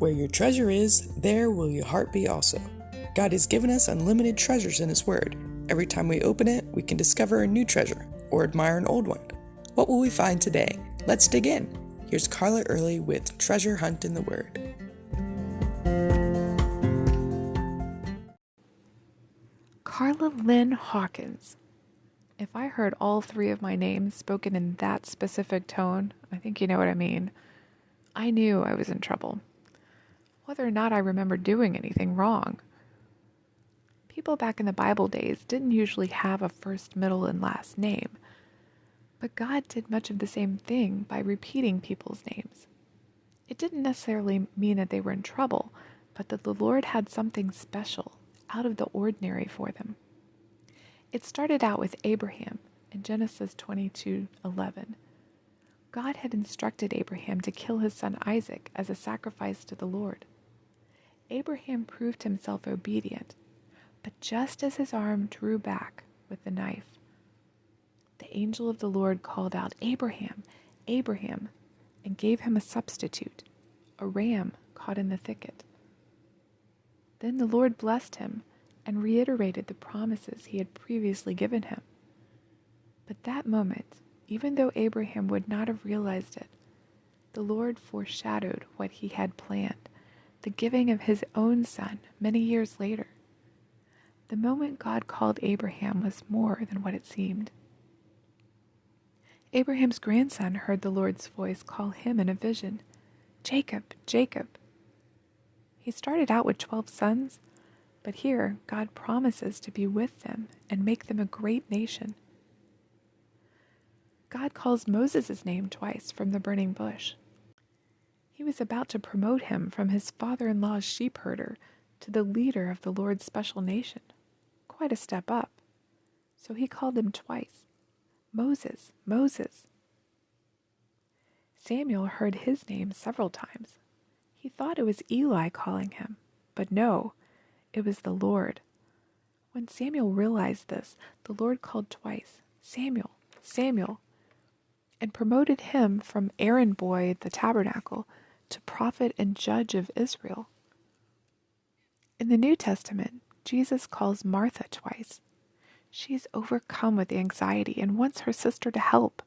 Where your treasure is, there will your heart be also. God has given us unlimited treasures in His Word. Every time we open it, we can discover a new treasure or admire an old one. What will we find today? Let's dig in. Here's Carla Early with Treasure Hunt in the Word. Carla Lynn Hawkins. If I heard all three of my names spoken in that specific tone, I think you know what I mean. I knew I was in trouble. Whether or not I remember doing anything wrong. People back in the Bible days didn't usually have a first, middle, and last name. But God did much of the same thing by repeating people's names. It didn't necessarily mean that they were in trouble, but that the Lord had something special, out of the ordinary for them. It started out with Abraham in Genesis 22:11. God had instructed Abraham to kill his son Isaac as a sacrifice to the Lord. Abraham proved himself obedient, but just as his arm drew back with the knife, the angel of the Lord called out, "Abraham, Abraham," and gave him a substitute, a ram caught in the thicket. Then the Lord blessed him and reiterated the promises he had previously given him. But that moment, even though Abraham would not have realized it, the Lord foreshadowed what he had planned, the giving of his own son many years later. The moment God called Abraham was more than what it seemed. Abraham's grandson heard the Lord's voice call him in a vision, "Jacob, Jacob." He started out with 12 sons, but here God promises to be with them and make them a great nation. God calls Moses' name twice from the burning bush. He was about to promote him from his father-in-law's sheep herder to the leader of the Lord's special nation. Quite a step up. So he called him twice. "Moses, Moses." Samuel heard his name several times. He thought it was Eli calling him, but no, it was the Lord. When Samuel realized this, the Lord called twice, "Samuel, Samuel," and promoted him from errand boy at the tabernacle to prophet and judge of Israel. In the New Testament, Jesus calls Martha twice. She is overcome with anxiety and wants her sister to help.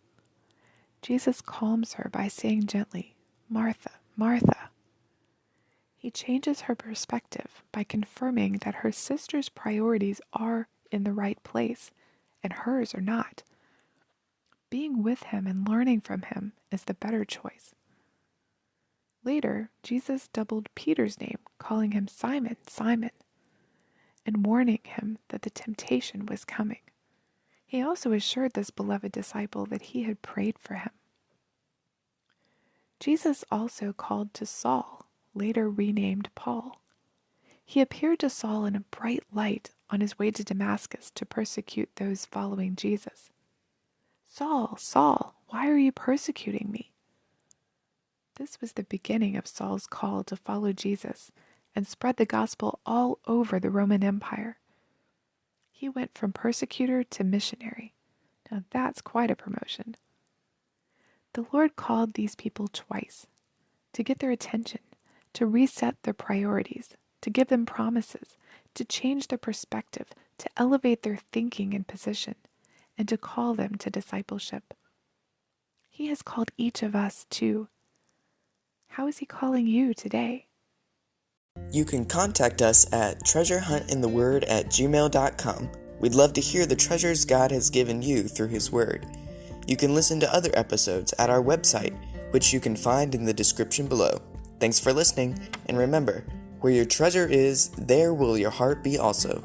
Jesus calms her by saying gently, "Martha, Martha." He changes her perspective by confirming that her sister's priorities are in the right place and hers are not. Being with him and learning from him is the better choice. Later, Jesus doubled Peter's name, calling him Simon, Simon, and warning him that the temptation was coming. He also assured this beloved disciple that he had prayed for him. Jesus also called to Saul, later renamed Paul. He appeared to Saul in a bright light on his way to Damascus to persecute those following Jesus. "Saul, Saul, why are you persecuting me?" This was the beginning of Saul's call to follow Jesus and spread the gospel all over the Roman Empire. He went from persecutor to missionary. Now that's quite a promotion. The Lord called these people twice to get their attention, to reset their priorities, to give them promises, to change their perspective, to elevate their thinking and position, and to call them to discipleship. He has called each of us too. How is He calling you today? You can contact us at treasurehuntintheword@gmail.com. We'd love to hear the treasures God has given you through His Word. You can listen to other episodes at our website, which you can find in the description below. Thanks for listening, and remember, where your treasure is, there will your heart be also.